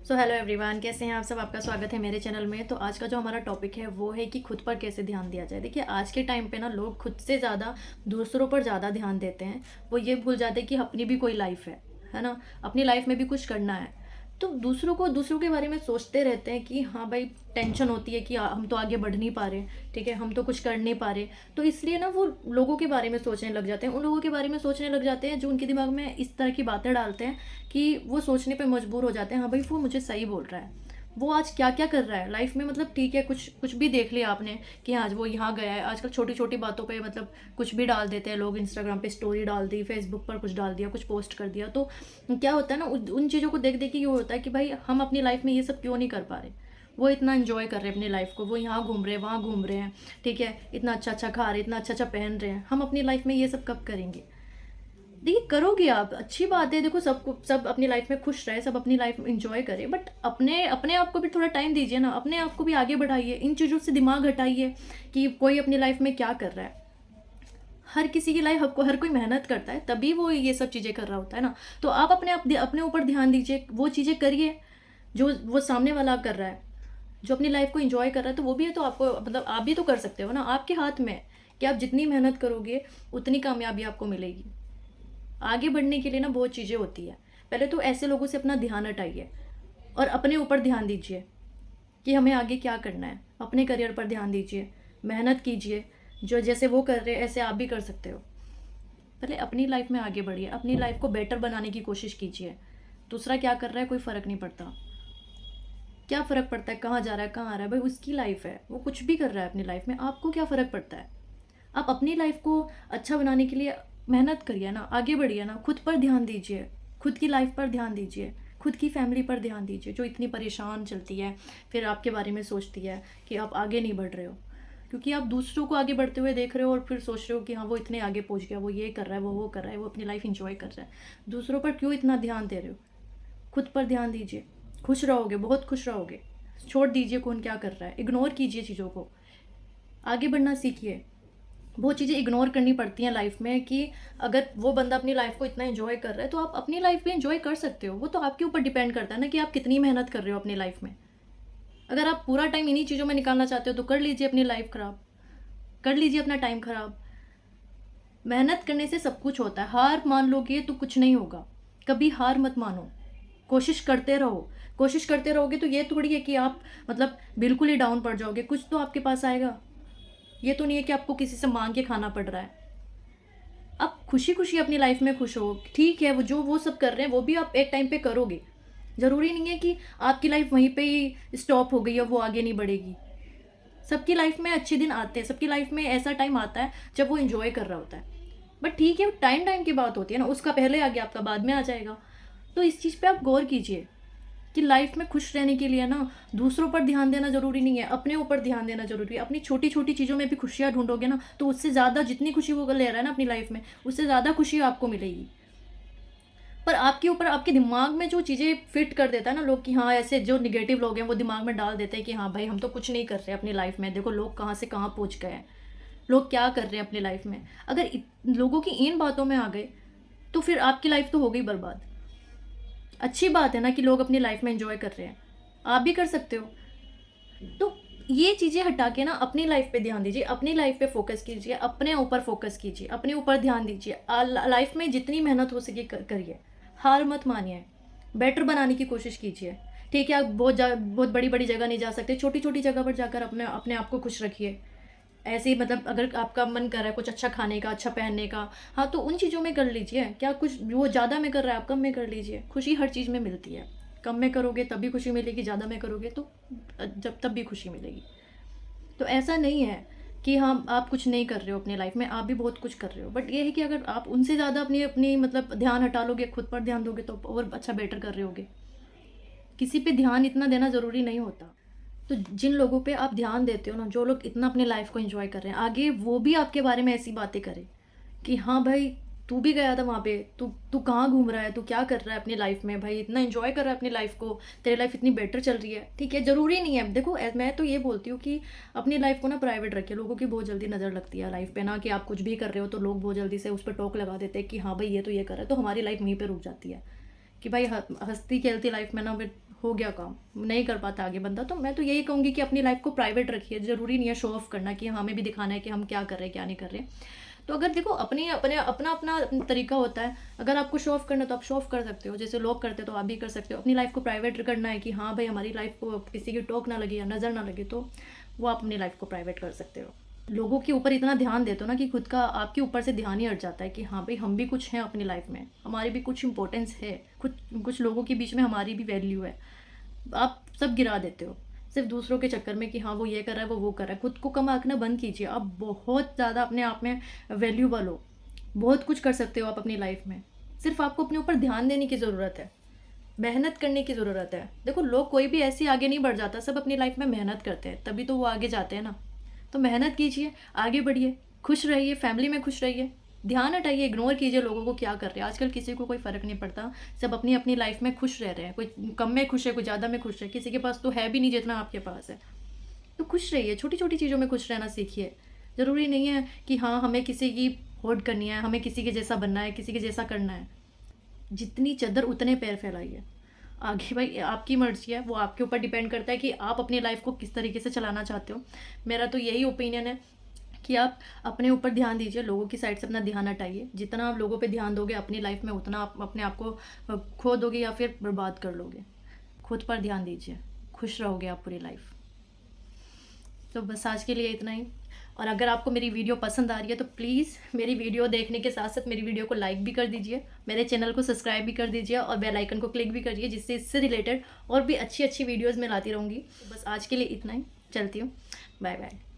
So hello everyone, कैसे हैं आप सब। आपका स्वागत है मेरे चैनल में। तो आज का जो हमारा टॉपिक है वो है कि खुद पर कैसे ध्यान दिया जाए। देखिए, आज के टाइम पे ना लोग खुद से ज़्यादा दूसरों पर ज़्यादा ध्यान देते हैं। वो ये भूल जाते हैं कि अपनी भी कोई लाइफ है ना। अपनी लाइफ में भी कुछ करना है। तो दूसरों के बारे में सोचते रहते हैं कि हाँ भाई, टेंशन होती है कि हम तो आगे बढ़ नहीं पा रहे, ठीक है, हम तो कुछ कर नहीं पा रहे। तो इसलिए ना वो लोगों के बारे में सोचने लग जाते हैं, उन लोगों के बारे में सोचने लग जाते हैं जो उनके दिमाग में इस तरह की बातें डालते हैं कि वो सोचने पे मजबूर हो जाते हैं, हाँ भाई वो मुझे सही बोल रहा है। वो आज क्या क्या कर रहा है लाइफ में, मतलब ठीक है, कुछ कुछ भी देख लिया आपने कि आज वो यहाँ गया है। आजकल छोटी छोटी बातों पे मतलब कुछ भी डाल देते हैं लोग। इंस्टाग्राम पे स्टोरी डाल दी, फेसबुक पर कुछ डाल दिया, कुछ पोस्ट कर दिया। तो क्या होता है ना, उन चीज़ों को देख देख के ये होता है कि भाई हम अपनी लाइफ में ये सब क्यों नहीं कर पा रहे। वो इतना एंजॉय कर रहे हैं अपनी लाइफ को, वो यहाँ घूम रहे हैं, वहाँ घूम रहे हैं, ठीक है, इतना अच्छा अच्छा खा रहे हैं, इतना अच्छा अच्छा पहन रहे हैं। हम अपनी लाइफ में ये सब कब करेंगे। देखिए, करोगे आप, अच्छी बात है। देखो, सब अपनी लाइफ में खुश रहे, सब अपनी लाइफ में इंजॉय करें, बट अपने अपने आप को भी थोड़ा टाइम दीजिए ना। अपने आप को भी आगे बढ़ाइए, इन चीज़ों से दिमाग हटाइए कि कोई अपनी लाइफ में क्या कर रहा है। हर किसी की लाइफ, हर कोई मेहनत करता है तभी वो ये सब चीज़ें कर रहा होता है ना। तो आप अपने ऊपर ध्यान दीजिए, वो चीज़ें करिए जो वो सामने वाला कर रहा है, जो अपनी लाइफ को एंजॉय कर रहा है। तो वो भी है, तो आपको मतलब आप भी तो कर सकते हो ना। आपके हाथ में है कि आप जितनी मेहनत करोगे उतनी कामयाबी आपको मिलेगी। आगे बढ़ने के लिए ना बहुत चीज़ें होती है। पहले तो ऐसे लोगों से अपना ध्यान हटाइए और अपने ऊपर ध्यान दीजिए कि हमें आगे क्या करना है। अपने करियर पर ध्यान दीजिए, मेहनत कीजिए। जो जैसे वो कर रहे हैं ऐसे आप भी कर सकते हो। पहले अपनी लाइफ में आगे बढ़िए, अपनी लाइफ को बेटर बनाने की कोशिश कीजिए। दूसरा क्या कर रहा है कोई फ़र्क नहीं पड़ता। क्या फ़र्क पड़ता है कहाँ जा रहा है, कहाँ आ रहा है, भाई उसकी लाइफ है, वो कुछ भी कर रहा है अपनी लाइफ में, आपको क्या फ़र्क पड़ता है। आप अपनी लाइफ को अच्छा बनाने के लिए मेहनत करिए ना, आगे बढ़िए ना, खुद पर ध्यान दीजिए, खुद की लाइफ पर ध्यान दीजिए, खुद की फैमिली पर ध्यान दीजिए जो इतनी परेशान चलती है, फिर आपके बारे में सोचती है कि आप आगे नहीं बढ़ रहे हो। क्योंकि आप दूसरों को आगे बढ़ते हुए देख रहे हो और फिर सोच रहे हो कि हाँ वो इतने आगे पहुंच गया, वो ये कर रहा है, वो कर रहा है, वो अपनी लाइफ इंजॉय कर रहा है। दूसरों पर क्यों इतना ध्यान दे रहे हो। खुद पर ध्यान दीजिए, खुश रहोगे, बहुत खुश रहोगे। छोड़ दीजिए कौन क्या कर रहा है, इग्नोर कीजिए चीज़ों को, आगे बढ़ना सीखिए। वो चीज़ें इग्नोर करनी पड़ती हैं लाइफ में कि अगर वो बंदा अपनी लाइफ को इतना एंजॉय कर रहा है तो आप अपनी लाइफ भी एंजॉय कर सकते हो। वो तो आपके ऊपर डिपेंड करता है ना कि आप कितनी मेहनत कर रहे हो अपनी लाइफ में। अगर आप पूरा टाइम इन्हीं चीज़ों में निकालना चाहते हो तो कर लीजिए अपनी लाइफ ख़राब, कर लीजिए अपना टाइम ख़राब। मेहनत करने से सब कुछ होता है। हार मान लोगे तो कुछ नहीं होगा। कभी हार मत मानो, कोशिश करते रहो। कोशिश करते रहोगे तो ये थोड़ी है कि आप मतलब बिल्कुल ही डाउन पड़ जाओगे। कुछ तो आपके पास आएगा। ये तो नहीं है कि आपको किसी से मांग के खाना पड़ रहा है। आप खुशी खुशी अपनी लाइफ में खुश हो, ठीक है। वो सब कर रहे हैं वो भी आप एक टाइम पे करोगे। ज़रूरी नहीं है कि आपकी लाइफ वहीं पे ही स्टॉप हो गई और वो आगे नहीं बढ़ेगी। सबकी लाइफ में अच्छे दिन आते हैं, सबकी लाइफ में ऐसा टाइम आता है जब वो इंजॉय कर रहा होता है। बट ठीक है, टाइम टाइम की बात होती है ना, उसका पहले आ गया, आपका बाद में आ जाएगा। तो इस चीज़ पे आप गौर कीजिए कि लाइफ में खुश रहने के लिए ना दूसरों पर ध्यान देना ज़रूरी नहीं है, अपने ऊपर ध्यान देना ज़रूरी है। अपनी छोटी छोटी चीज़ों में भी खुशियाँ ढूंढोगे ना तो उससे ज़्यादा, जितनी खुशी वो ले रहा है ना अपनी लाइफ में, उससे ज़्यादा खुशी आपको मिलेगी। पर आपके ऊपर, आपके दिमाग में जो चीज़ें फिट कर देता है ना लोग कि हाँ, ऐसे जो निगेटिव लोग हैं वो दिमाग में डाल देते हैं कि हाँ भाई हम तो कुछ नहीं कर रहे अपनी लाइफ में, देखो लोग कहाँ से कहाँ पहुँच गए हैं, लोग क्या कर रहे हैं अपनी लाइफ में। अगर लोगों की इन बातों में आ गए तो फिर आपकी लाइफ तो हो गई बर्बाद। अच्छी बात है ना कि लोग अपनी लाइफ में एंजॉय कर रहे हैं, आप भी कर सकते हो। तो ये चीज़ें हटा के ना अपनी लाइफ पे ध्यान दीजिए, अपनी लाइफ पे फोकस कीजिए, अपने ऊपर फोकस कीजिए, अपने ऊपर ध्यान दीजिए। लाइफ में जितनी मेहनत हो सके करिए, हार मत मानिए, बेटर बनाने की कोशिश कीजिए। ठीक है, आप बहुत बड़ी बड़ी जगह नहीं जा सकते, छोटी छोटी जगह पर जाकर अपने अपने आप को खुश रखिए। ऐसे ही मतलब अगर आपका मन कर रहा है कुछ अच्छा खाने का, अच्छा पहनने का, हाँ तो उन चीज़ों में कर लीजिए। क्या कुछ वो ज़्यादा में कर रहा है, आप कम में कर लीजिए। खुशी हर चीज़ में मिलती है। कम में करोगे तभी खुशी मिलेगी, ज़्यादा में करोगे तो जब तब भी खुशी मिलेगी। तो ऐसा नहीं है कि हाँ आप कुछ नहीं कर रहे हो अपनी लाइफ में, आप भी बहुत कुछ कर रहे हो। बट ये है कि अगर आप उनसे ज़्यादा अपनी अपनी मतलब ध्यान हटा लोगे, खुद पर ध्यान दोगे तो और अच्छा बेटर कर रहे होगे। किसी पे ध्यान इतना देना ज़रूरी नहीं होता। तो जिन लोगों पे आप ध्यान देते हो ना, जो लोग इतना अपनी लाइफ को एंजॉय कर रहे हैं, आगे वो भी आपके बारे में ऐसी बातें करें कि हाँ भाई तू भी गया था वहाँ पे, तू तू कहाँ घूम रहा है, तू क्या कर रहा है अपनी लाइफ में, भाई इतना एंजॉय कर रहा है अपनी लाइफ को, तेरी लाइफ इतनी बेटर चल रही है। ठीक है, ज़रूरी नहीं है। देखो मैं तो ये बोलती हूँ कि अपनी लाइफ को ना प्राइवेट रखिए। लोगों की बहुत जल्दी नज़र लगती है लाइफ पे ना, कि आप कुछ भी कर रहे हो तो लोग बहुत जल्दी से उस पर टोक लगा देते हैं कि हाँ भाई ये तो ये कर रहा है, तो हमारी लाइफ वहीं पर रुक जाती है कि भाई हंसती खेलती लाइफ में ना फिर हो गया काम, नहीं कर पाता आगे बंदा। तो मैं तो यही कहूँगी कि अपनी लाइफ को प्राइवेट रखिए। ज़रूरी नहीं है शो ऑफ करना कि हमें भी दिखाना है कि हम क्या कर रहे हैं क्या नहीं कर रहे। तो अगर देखो अपना अपना तरीका होता है। अगर आपको शो ऑफ करना है तो आप शो ऑफ कर सकते हो, जैसे लोग करते हैं तो आप भी कर सकते हो। अपनी लाइफ को प्राइवेट करना है कि हाँ भाई हमारी लाइफ को किसी की टोक ना लगे या नज़र ना लगे, तो वो आप अपनी लाइफ को प्राइवेट कर सकते हो। लोगों के ऊपर इतना ध्यान देते हो ना कि खुद का आपके ऊपर से ध्यान ही हट जाता है कि हाँ भाई हम भी कुछ हैं अपनी लाइफ में, हमारी भी कुछ इंपॉर्टेंस है, कुछ कुछ लोगों के बीच में हमारी भी वैल्यू है। आप सब गिरा देते हो सिर्फ दूसरों के चक्कर में कि हाँ वो ये कर रहा है वो कर रहा है। खुद को कम आंकना बंद कीजिए। आप बहुत ज़्यादा अपने आप में वैल्यूबल हो, बहुत कुछ कर सकते हो आप अपनी लाइफ में। सिर्फ आपको अपने ऊपर ध्यान देने की ज़रूरत है, मेहनत करने की ज़रूरत है। देखो लोग कोई भी ऐसे आगे नहीं बढ़ जाता, सब अपनी लाइफ में मेहनत करते हैं तभी तो वो आगे जाते हैं ना। तो मेहनत कीजिए, आगे बढ़िए, खुश रहिए, फैमिली में खुश रहिए, ध्यान हटाइए, इग्नोर कीजिए लोगों को क्या कर रहे हैं। आजकल किसी को कोई फ़र्क नहीं पड़ता, सब अपनी अपनी लाइफ में खुश रह रहे हैं। कोई कम में खुश है, कोई ज़्यादा में खुश है, किसी के पास तो है भी नहीं जितना आपके पास है। तो खुश रहिए, छोटी छोटी चीज़ों में खुश रहना सीखिए। ज़रूरी नहीं है कि हाँ हमें किसी की होड़ करनी है, हमें किसी के जैसा बनना है, किसी के जैसा करना है। जितनी चद्दर उतने पैर फैलाइए। आगे भाई आपकी मर्जी है, वो आपके ऊपर डिपेंड करता है कि आप अपनी लाइफ को किस तरीके से चलाना चाहते हो। मेरा तो यही ओपिनियन है कि आप अपने ऊपर ध्यान दीजिए, लोगों की साइड से अपना ध्यान हटाइए। जितना आप लोगों पे ध्यान दोगे अपनी लाइफ में, उतना आप अपने आप को खो दोगे या फिर बर्बाद कर लोगे। खुद पर ध्यान दीजिए, खुश रहोगे आप पूरी लाइफ। तो बस आज के लिए इतना ही। और अगर आपको मेरी वीडियो पसंद आ रही है तो प्लीज़ मेरी वीडियो देखने के साथ साथ मेरी वीडियो को लाइक भी कर दीजिए, मेरे चैनल को सब्सक्राइब भी कर दीजिए और बेल आइकन को क्लिक भी करिए, जिससे इससे रिलेटेड और भी अच्छी अच्छी वीडियोज़ मैं लाती रहूँगी। बस आज के लिए इतना ही, चलती हूँ, बाय बाय।